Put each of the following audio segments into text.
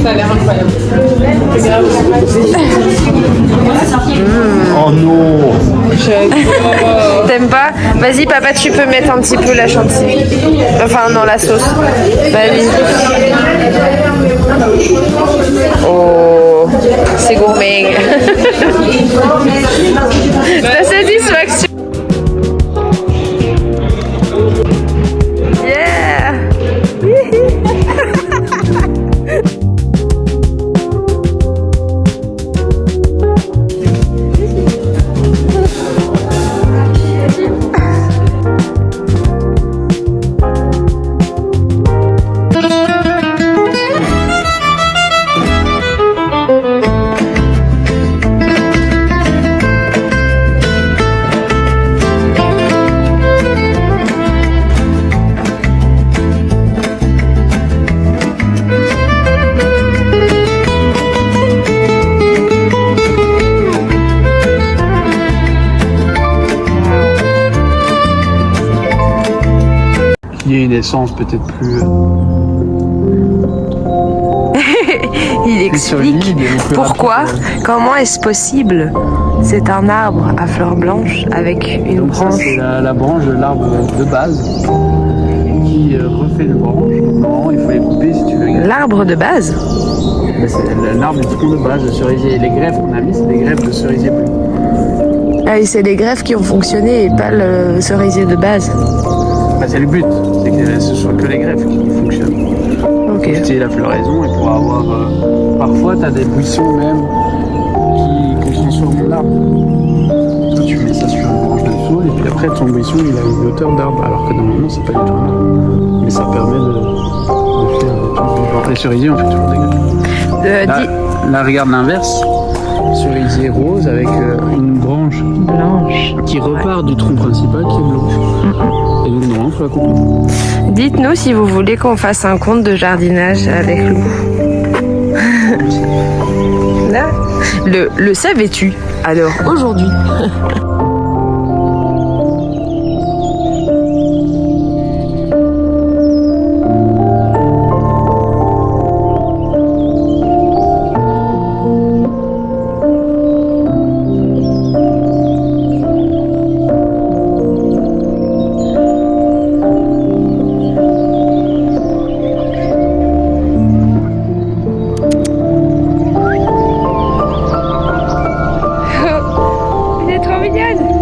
Ça a l'air incroyable. Regarde. Oh non. J'adore. T'aimes pas? Vas-y papa, tu peux mettre un petit peu la chantilly. Enfin non, la sauce. Vas-y. Oh, c'est gourmet. La satisfaction. Yeah. Il y a une essence peut-être plus. Il explique pourquoi, comment est-ce possible. C'est un arbre à fleurs blanches avec une Donc ça branche. c'est la branche de l'arbre de base qui refait une branche. Normalement il faut les couper si tu veux. L'arbre de base? C'est l'arbre du tronc de base de cerisier. Les greffes qu'on a mis, c'est des greffes de cerisier bleu. Ah, et c'est les greffes qui ont fonctionné et pas le cerisier de base. Bah, c'est le but, c'est que ce soit que les greffes qui fonctionnent. Ok. C'est la floraison et pour avoir. Parfois, tu as des buissons même qu'on transforme en arbre. Toi, tu mets ça sur une branche de saule et puis après, ton buisson il a une hauteur d'arbre alors que normalement, c'est pas du tout un arbre. Mais ça permet de faire des trucs du genre. Les cerisiers, on fait toujours des greffes. Là, regarde l'inverse. Cerisier rose avec une branche Blanche. qui repart du tronc principal qui est blanche. Et donc, normalement, il faut la couper. Dites-nous si vous voulez qu'on fasse un conte de jardinage avec Lou. Là, le savais-tu? Alors aujourd'hui. Elle est trop mignonne.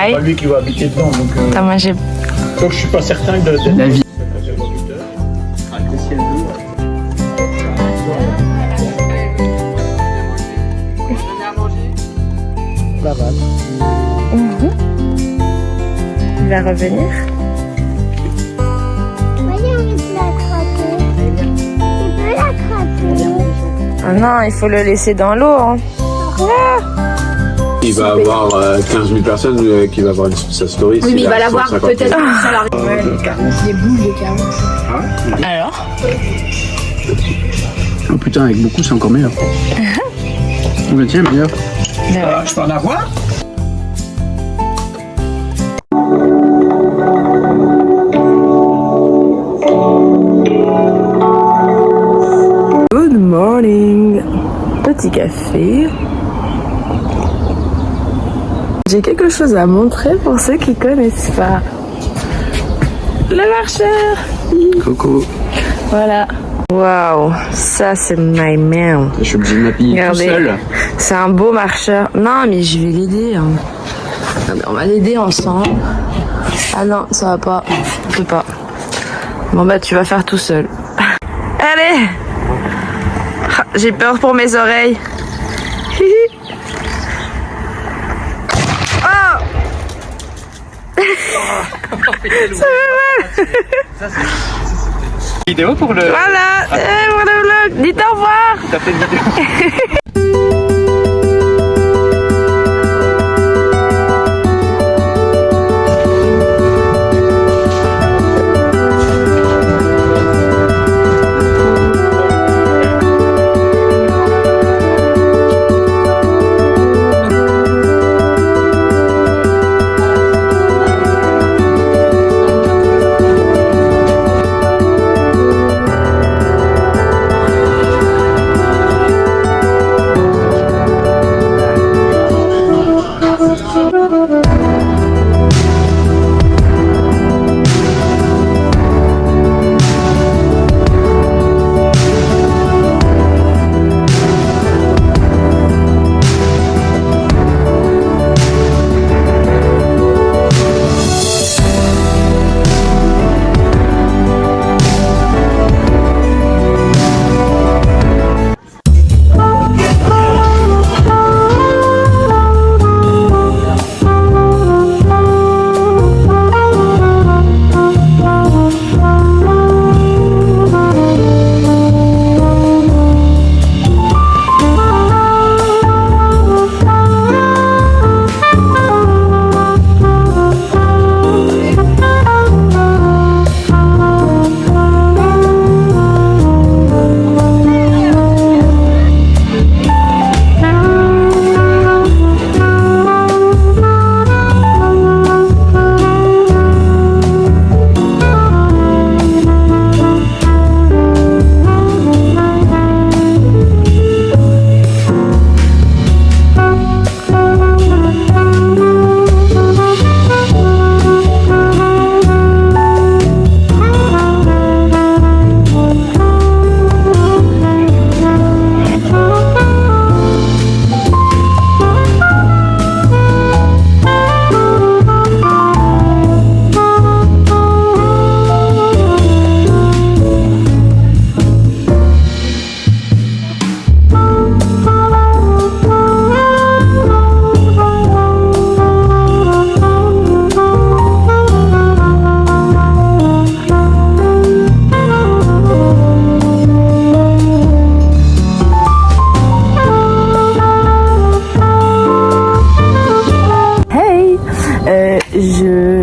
pareil. C'est pas lui qui va habiter dedans, donc Attends, moi j'ai. je suis pas certain de la vie. Il va revenir. Voyez, on peut l'attraper. Tu peux l'attraper. Ah non, il faut le laisser dans l'eau. Hein. Il va avoir 15 000 personnes qui va voir sa story. Oui, mais il va l'avoir peut-être sur la Des boules de carottes. Alors Oh putain, avec beaucoup, c'est encore meilleur. Le tien, meilleur. Je peux en avoir? Good morning. Petit café. J'ai quelque chose à montrer pour ceux qui connaissent pas. Le marcheur. Coco. Voilà. Waouh, ça c'est my man. Je suis obligé de m'appuyer tout Regardez, seul. c'est un beau marcheur. Non, mais je vais l'aider. Hein. Regardez, on va l'aider ensemble. Ah non, ça va pas. Je peux pas. Bon bah tu vas faire tout seul. Allez. Ah, j'ai peur pour mes oreilles. Oh. Ça va mal. Vidéo pour le... Voilà, pour le vlog. Dites au revoir. T'as fait une vidéo.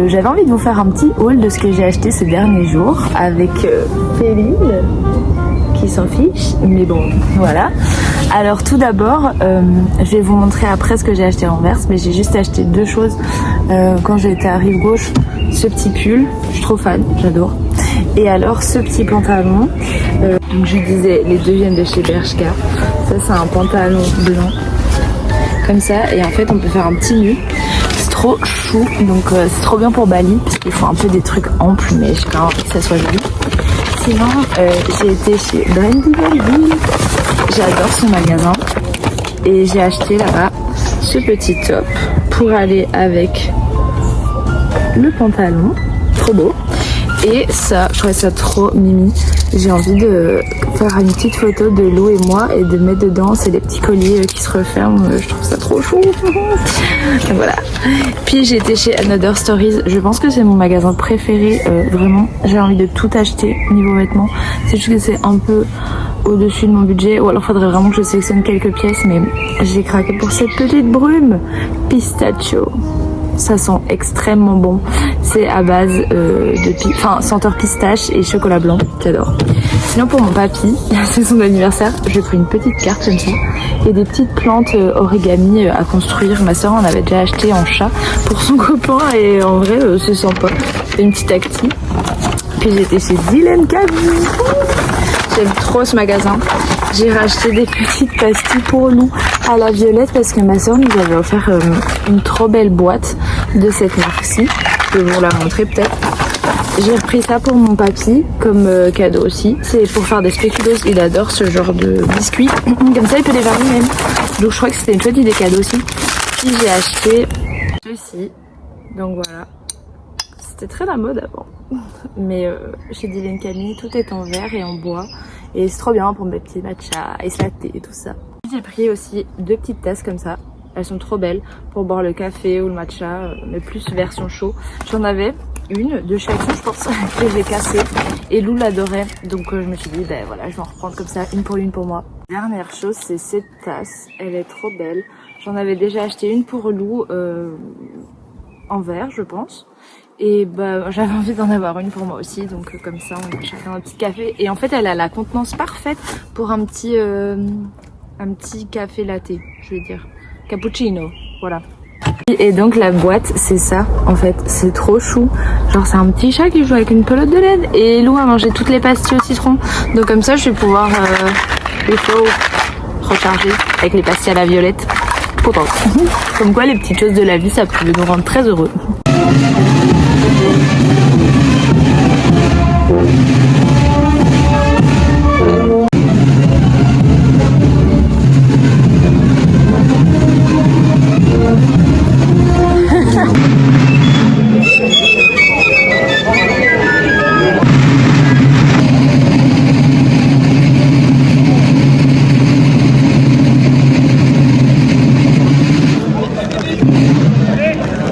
J'avais envie de vous faire un petit haul de ce que j'ai acheté ces derniers jours avec Féline qui s'en fiche, mais bon voilà. Alors tout d'abord je vais vous montrer après ce que j'ai acheté en Anvers, mais j'ai juste acheté deux choses quand j'étais à Rive Gauche. Ce petit pull, je suis trop fan, j'adore. Et alors ce petit pantalon, donc je disais les deux viennent de chez Bershka. Ça c'est un pantalon blanc comme ça, et en fait on peut faire un petit nœud. C'est trop chou, donc c'est trop bien pour Bali parce qu'il faut un peu des trucs amples, mais j'ai quand même envie que ça soit joli. Sinon j'ai été chez Brandy Bali, j'adore ce magasin, et j'ai acheté là-bas ce petit top pour aller avec le pantalon, trop beau. Et ça, je trouvais ça trop mimi. J'ai envie de faire une petite photo de Lou et moi et de mettre dedans, c'est des petits colliers qui se referment. Je trouve ça trop chou. Donc voilà. Puis j'ai été chez Another Stories. Je pense que c'est mon magasin préféré. Vraiment, j'ai envie de tout acheter niveau vêtements. C'est juste que c'est un peu au-dessus de mon budget. Ou alors faudrait vraiment que je sélectionne quelques pièces. Mais j'ai craqué pour cette petite brume pistachio. Ça sent extrêmement bon. C'est à base de senteur pistache et chocolat blanc. J'adore. Sinon pour mon papy, c'est son anniversaire, j'ai pris une petite carte comme ça et des petites plantes origami à construire. Ma soeur en avait déjà acheté en chat pour son copain et en vrai c'est sympa. C'est une petite acti. Puis j'étais chez Dylan Camille. J'aime trop ce magasin. J'ai racheté des petites pastilles pour Lou à la violette parce que ma soeur nous avait offert une trop belle boîte de cette marque-ci. Je vais vous la montrer peut-être. J'ai repris ça pour mon papy comme cadeau aussi. C'est pour faire des spéculoos. Il adore ce genre de biscuits. Comme ça, il peut les faire lui-même. Donc je crois que c'était une chouette idée cadeau aussi. Puis j'ai acheté ceci. Donc voilà. C'était très la mode avant. Mais chez Dylan Camille, tout est en verre et en bois. Et c'est trop bien pour mes petits matchas, ice latte et tout ça. J'ai pris aussi 2 petites tasses comme ça. Elles sont trop belles pour boire le café ou le matcha, mais plus version chaud. J'en avais une de chez Action, je pense, que j'ai cassée. Et Lou l'adorait. Donc je me suis dit, ben voilà, je vais en reprendre comme ça, une pour moi. Dernière chose, c'est cette tasse. Elle est trop belle. J'en avais déjà acheté une pour Lou en verre, je pense. Et bah j'avais envie d'en avoir une pour moi aussi, donc comme ça on a chacun un petit café. Et en fait elle a la contenance parfaite pour un petit café latte, je veux dire cappuccino, voilà. Et donc la boîte c'est ça en fait, c'est trop chou. Genre c'est un petit chat qui joue avec une pelote de laine et Lou a mangé toutes les pastilles au citron. Donc comme ça je vais pouvoir recharger avec les pastilles à la violette. Contente. Comme quoi les petites choses de la vie ça peut nous rendre très heureux.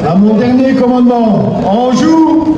À mon dernier commandement, on joue.